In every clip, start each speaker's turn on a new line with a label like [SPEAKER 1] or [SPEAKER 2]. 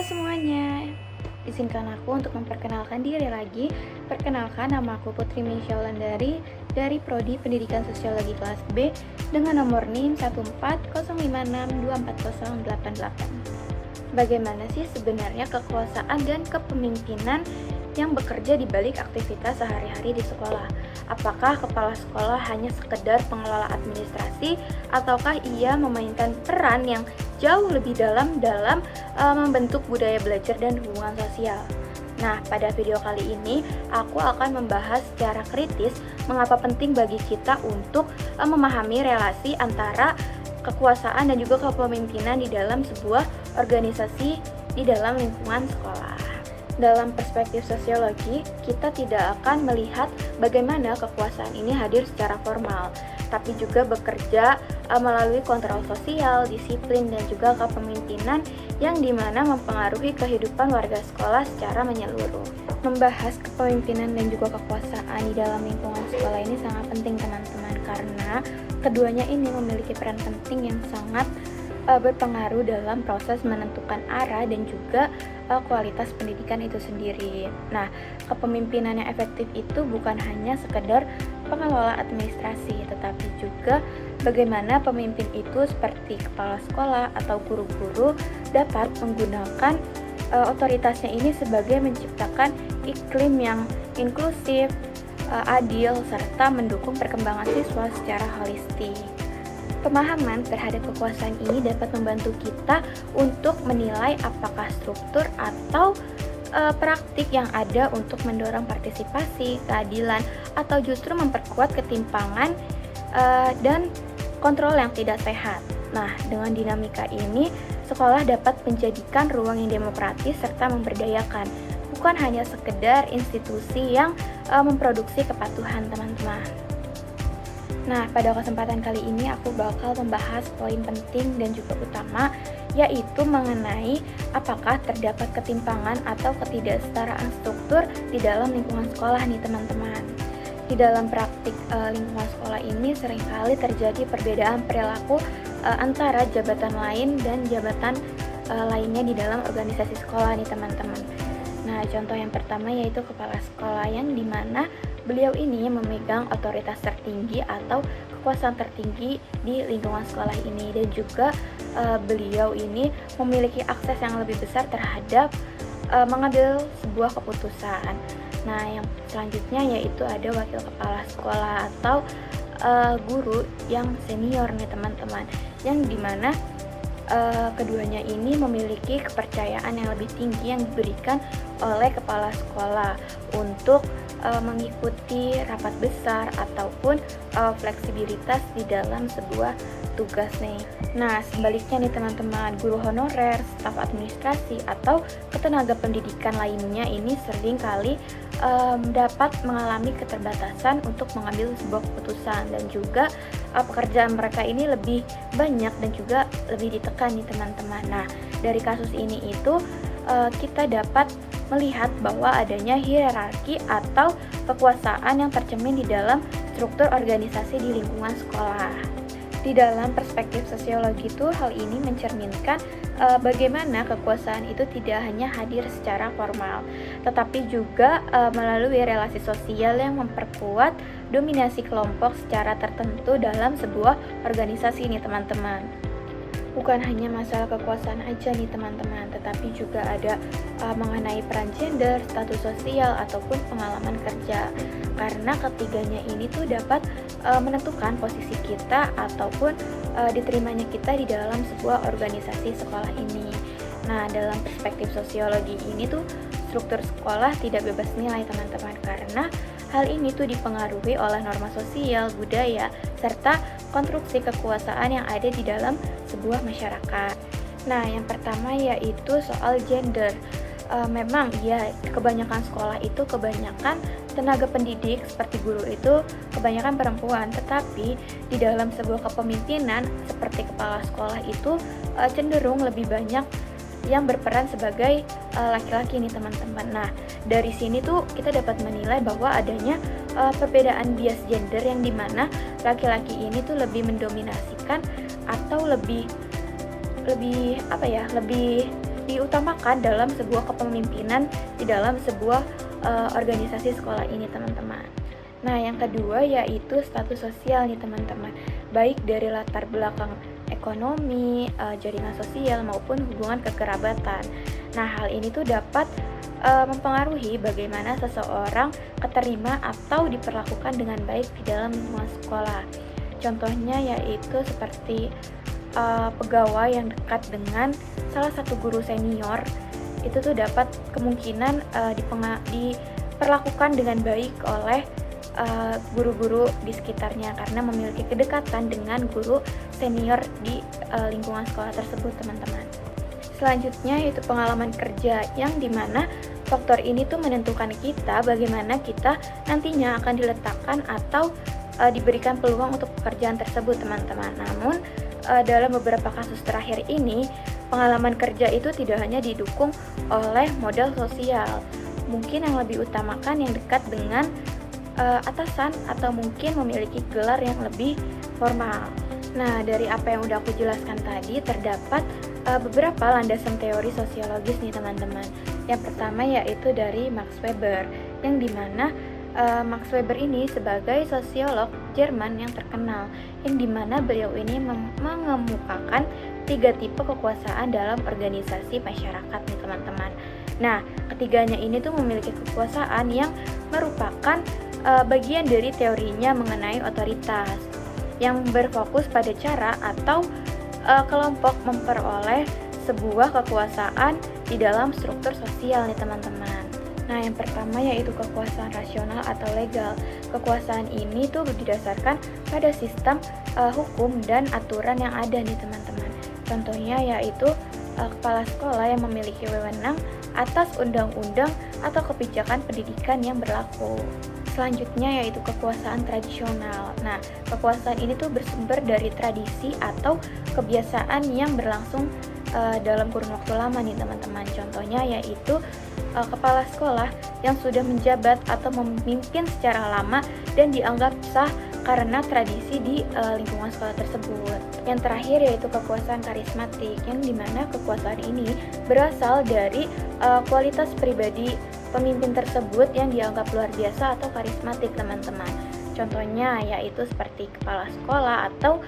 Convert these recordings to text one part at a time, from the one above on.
[SPEAKER 1] semuanya, izinkan aku untuk memperkenalkan diri lagi. Perkenalkan, nama aku Putri Misha Wulandari dari Prodi Pendidikan Sosiologi kelas B dengan nomor NIM 14056240888. Bagaimana sih sebenarnya kekuasaan dan kepemimpinan yang bekerja di balik aktivitas sehari-hari di sekolah? Apakah kepala sekolah hanya sekedar pengelola administrasi ataukah ia memainkan peran yang jauh lebih dalam membentuk budaya belajar dan hubungan sosial? Nah, pada video kali ini aku akan membahas secara kritis mengapa penting bagi kita untuk memahami relasi antara kekuasaan dan juga kepemimpinan di dalam sebuah organisasi di dalam lingkungan sekolah. Dalam perspektif sosiologi, kita tidak akan melihat bagaimana kekuasaan ini hadir secara formal, tapi juga bekerja melalui kontrol sosial, disiplin, dan juga kepemimpinan yang dimana mempengaruhi kehidupan warga sekolah secara menyeluruh. Membahas kepemimpinan dan juga kekuasaan di dalam lingkungan sekolah ini sangat penting teman-teman, karena keduanya ini memiliki peran penting yang sangat berpengaruh dalam proses menentukan arah dan juga kualitas pendidikan itu sendiri. Nah, kepemimpinan yang efektif itu bukan hanya sekedar pengelola administrasi, tetapi juga bagaimana pemimpin itu seperti kepala sekolah atau guru-guru dapat menggunakan otoritasnya ini sebagai menciptakan iklim yang inklusif, adil, serta mendukung perkembangan siswa secara holistik. Pemahaman terhadap kekuasaan ini dapat membantu kita untuk menilai apakah struktur atau praktik yang ada untuk mendorong partisipasi, keadilan, atau justru memperkuat ketimpangan dan kontrol yang tidak sehat. Nah, dengan dinamika ini, sekolah dapat menjadikan ruang yang demokratis serta memberdayakan, bukan hanya sekedar institusi yang memproduksi kepatuhan, teman-teman. Nah, pada kesempatan kali ini aku bakal membahas poin penting dan juga utama, yaitu mengenai apakah terdapat ketimpangan atau ketidaksetaraan struktur di dalam lingkungan sekolah nih teman-teman. Di dalam praktik lingkungan sekolah ini seringkali terjadi perbedaan perilaku antara jabatan lain dan jabatan lainnya di dalam organisasi sekolah nih teman-teman. Nah, contoh yang pertama yaitu kepala sekolah yang dimana beliau ini memegang otoritas tertinggi atau kekuasaan tertinggi di lingkungan sekolah ini, dan juga beliau ini memiliki akses yang lebih besar terhadap mengambil sebuah keputusan. Nah, yang selanjutnya yaitu ada wakil kepala sekolah atau guru yang senior nih teman-teman, yang dimana keduanya ini memiliki kepercayaan yang lebih tinggi yang diberikan oleh kepala sekolah untuk mengikuti rapat besar ataupun fleksibilitas di dalam sebuah tugas nih. Nah, sebaliknya nih teman-teman, guru honorer, staf administrasi atau ketenaga pendidikan lainnya ini seringkali dapat mengalami keterbatasan untuk mengambil sebuah keputusan, dan juga pekerjaan mereka ini lebih banyak dan juga lebih ditekan nih teman-teman. Nah, dari kasus ini itu kita dapat melihat bahwa adanya hierarki atau kekuasaan yang tercermin di dalam struktur organisasi di lingkungan sekolah. Di dalam perspektif sosiologi itu, hal ini mencerminkan bagaimana kekuasaan itu tidak hanya hadir secara formal, tetapi juga melalui relasi sosial yang memperkuat dominasi kelompok secara tertentu dalam sebuah organisasi ini teman-teman. Bukan hanya masalah kekuasaan aja nih teman-teman, tetapi juga ada mengenai peran gender, status sosial, ataupun pengalaman kerja. Karena ketiganya ini tuh dapat menentukan posisi kita ataupun diterimanya kita di dalam sebuah organisasi sekolah ini. Nah, dalam perspektif sosiologi ini tuh struktur sekolah tidak bebas nilai teman-teman, karena hal ini tuh dipengaruhi oleh norma sosial, budaya, serta konstruksi kekuasaan yang ada di dalam sebuah masyarakat. Nah, yang pertama yaitu soal gender. Memang ya, kebanyakan sekolah itu kebanyakan tenaga pendidik seperti guru itu kebanyakan perempuan, tetapi di dalam sebuah kepemimpinan seperti kepala sekolah itu cenderung lebih banyak yang berperan sebagai laki-laki nih teman-teman. Nah, dari sini tuh kita dapat menilai bahwa adanya perbedaan bias gender yang dimana laki-laki ini tuh lebih mendominasikan atau lebih diutamakan dalam sebuah kepemimpinan di dalam sebuah organisasi sekolah ini, teman-teman. Nah, yang kedua yaitu status sosial nih, teman-teman. Baik dari latar belakang ekonomi, jaringan sosial maupun hubungan kekerabatan. Nah, hal ini tuh dapat mempengaruhi bagaimana seseorang keterima atau diperlakukan dengan baik di dalam lingkungan sekolah. Contohnya yaitu seperti pegawai yang dekat dengan salah satu guru senior, itu tuh dapat kemungkinan diperlakukan dengan baik oleh guru-guru di sekitarnya karena memiliki kedekatan dengan guru senior di lingkungan sekolah tersebut, teman-teman. Selanjutnya yaitu pengalaman kerja, yang dimana faktor ini tuh menentukan kita bagaimana kita nantinya akan diletakkan atau diberikan peluang untuk pekerjaan tersebut, teman-teman. Namun dalam beberapa kasus terakhir ini, pengalaman kerja itu tidak hanya didukung oleh modal sosial, mungkin yang lebih utamakan yang dekat dengan atasan atau mungkin memiliki gelar yang lebih formal. Nah, dari apa yang udah aku jelaskan tadi, terdapat beberapa landasan teori sosiologis nih, teman-teman. Yang pertama yaitu dari Max Weber, yang dimana Max Weber ini sebagai sosiolog Jerman yang terkenal, yang dimana beliau ini mengemukakan 3 tipe kekuasaan dalam organisasi masyarakat nih, teman-teman. Nah, ketiganya ini tuh memiliki kekuasaan yang merupakan bagian dari teorinya mengenai otoritas, yang berfokus pada cara atau kelompok memperoleh sebuah kekuasaan di dalam struktur sosial nih, teman-teman. Nah, yang pertama yaitu kekuasaan rasional atau legal. Kekuasaan ini tuh didasarkan pada sistem hukum dan aturan yang ada nih, teman-teman. Contohnya yaitu kepala sekolah yang memiliki wewenang atas undang-undang atau kebijakan pendidikan yang berlaku. Selanjutnya yaitu kekuasaan tradisional. Nah, kekuasaan ini tuh bersumber dari tradisi atau kebiasaan yang berlangsung dalam kurun waktu lama nih, teman-teman. Contohnya yaitu kepala sekolah yang sudah menjabat atau memimpin secara lama dan dianggap sah karena tradisi di lingkungan sekolah tersebut. Yang terakhir yaitu kekuasaan karismatik, yang dimana kekuasaan ini berasal dari kualitas pribadi pemimpin tersebut yang dianggap luar biasa atau karismatik, teman-teman. Contohnya yaitu seperti kepala sekolah atau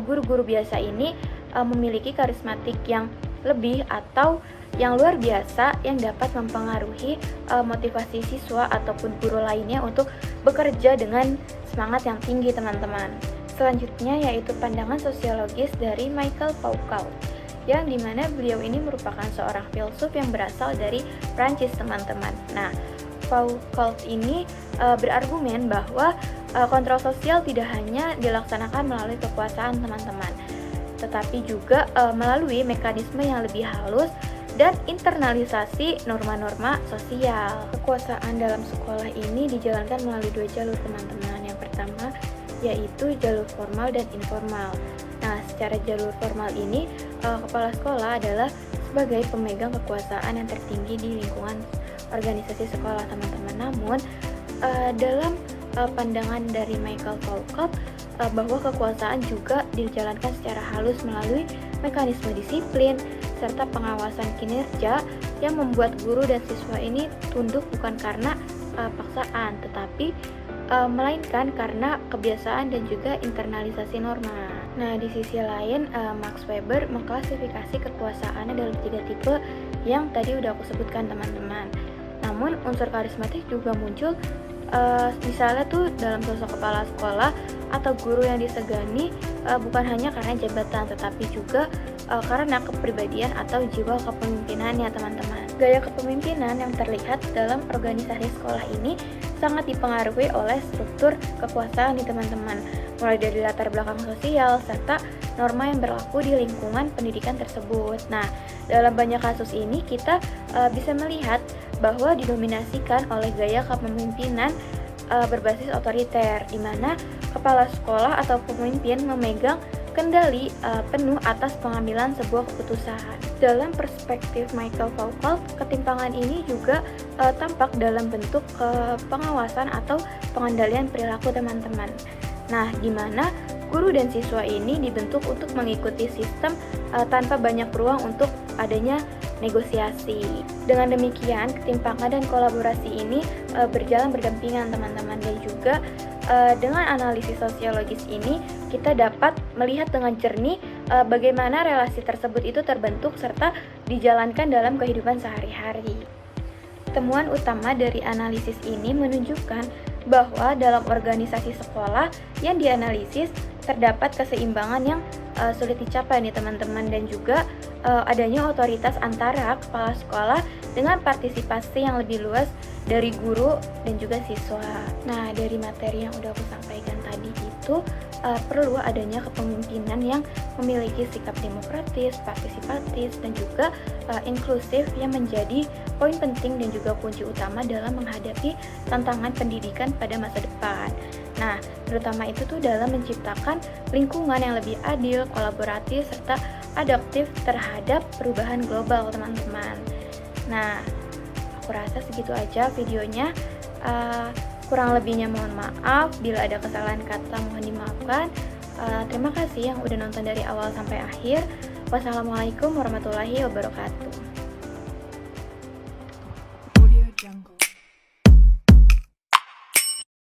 [SPEAKER 1] guru-guru biasa ini memiliki karismatik yang lebih atau yang luar biasa yang dapat mempengaruhi motivasi siswa ataupun guru lainnya untuk bekerja dengan semangat yang tinggi, teman-teman. Selanjutnya yaitu pandangan sosiologis dari Michael Foucault, yang dimana beliau ini merupakan seorang filsuf yang berasal dari Prancis, teman-teman. Nah, Foucault ini berargumen bahwa kontrol sosial tidak hanya dilaksanakan melalui kekuasaan, teman-teman, tetapi juga melalui mekanisme yang lebih halus dan internalisasi norma-norma sosial. Kekuasaan dalam sekolah ini dijalankan melalui 2 jalur, teman-teman. Yang pertama yaitu jalur formal dan informal. Nah, secara jalur formal ini kepala sekolah adalah sebagai pemegang kekuasaan yang tertinggi di lingkungan organisasi sekolah, teman-teman. Namun dalam pandangan dari Michael Foucault bahwa kekuasaan juga dijalankan secara halus melalui mekanisme disiplin serta pengawasan kinerja yang membuat guru dan siswa ini tunduk bukan karena paksaan, tetapi melainkan karena kebiasaan dan juga internalisasi norma. Nah, di sisi lain Max Weber mengklasifikasi kekuasaannya dalam 3 tipe yang tadi udah aku sebutkan, teman-teman. Namun unsur karismatik juga muncul misalnya tuh dalam sosok kepala sekolah atau guru yang disegani bukan hanya karena jabatan, tetapi juga karena kepribadian atau jiwa kepemimpinannya, teman-teman. Gaya kepemimpinan yang terlihat dalam organisasi sekolah ini sangat dipengaruhi oleh struktur kekuasaan nih, teman-teman, mulai dari latar belakang sosial serta norma yang berlaku di lingkungan pendidikan tersebut. Nah, dalam banyak kasus ini kita bisa melihat bahwa didominasikan oleh gaya kepemimpinan berbasis otoriter, di mana kepala sekolah atau pemimpin memegang kendali penuh atas pengambilan sebuah keputusan. Dalam perspektif Michael Foucault, ketimpangan ini juga tampak dalam bentuk pengawasan atau pengendalian perilaku, teman-teman. Nah, di mana guru dan siswa ini dibentuk untuk mengikuti sistem tanpa banyak ruang untuk adanya negosiasi. Dengan demikian, ketimpangan dan kolaborasi ini berjalan berdampingan teman-teman, dan juga dengan analisis sosiologis ini kita dapat melihat dengan jernih bagaimana relasi tersebut itu terbentuk serta dijalankan dalam kehidupan sehari-hari. Temuan utama dari analisis ini menunjukkan bahwa dalam organisasi sekolah yang dianalisis terdapat keseimbangan yang sulit dicapai nih teman-teman, dan juga adanya otoritas antara kepala sekolah dengan partisipasi yang lebih luas dari guru dan juga siswa. Nah, dari materi yang udah aku sampaikan tadi itu perlu adanya kepemimpinan yang memiliki sikap demokratis, partisipatif, dan juga inklusif yang menjadi poin penting dan juga kunci utama dalam menghadapi tantangan pendidikan pada masa depan. Nah, terutama itu tuh dalam menciptakan lingkungan yang lebih adil, kolaboratif, serta adaptif terhadap perubahan global, teman-teman. Nah, aku rasa segitu aja videonya. Kurang lebihnya mohon maaf, bila ada kesalahan kata mohon dimaafkan. Terima kasih yang udah nonton dari awal sampai akhir. Wassalamualaikum warahmatullahi wabarakatuh.